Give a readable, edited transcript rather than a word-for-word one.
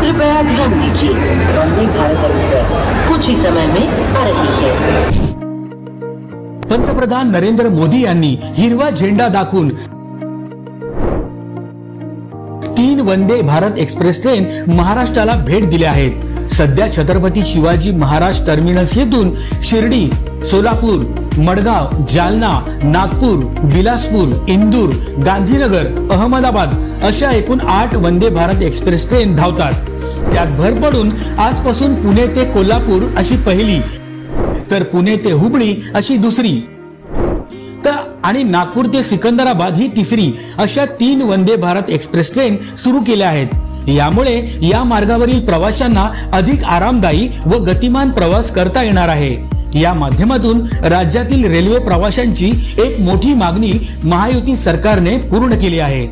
कृपया ध्यान दीजिए, वंदे भारत एक्सप्रेस कुछ ही समय में आ रही है। पंतप्रधान नरेंद्र मोदी यांनी हिरवा झेंडा दाखवून 3 वंदे भारत एक्सप्रेस ट्रेन महाराष्ट्राला भेट दिल्या आहेत। सध्या छत्रपती शिवाजी महाराज टर्मिनस येथून शिर्डी, सोलापूर, मडगाव, जालना, नागपूर, बिलासपूर, इंदूर, गांधीनगर, अहमदाबाद अशा एकूण 8 वंदे भारत एक्सप्रेस ट्रेन धावतात। त्यात भर पडून आजपासून पुणे ते कोल्हापूर अशी पहिली, तर पुणे ते हुबळी अशी दुसरी, आणि नागपूर ते सिकंदराबाद ही तिसरी अशा 3 वंदे भारत एक्सप्रेस ट्रेन सुरू केल्या आहेत। यामुळे या मार्गावरील प्रवाशांना अधिक आरामदायी व गतिमान प्रवास करता येणार आहे। या माध्यमातून राज्यातील रेल्वे प्रवाशांची एक मोठी मागणी महायुती सरकारने पूर्ण केली आहे।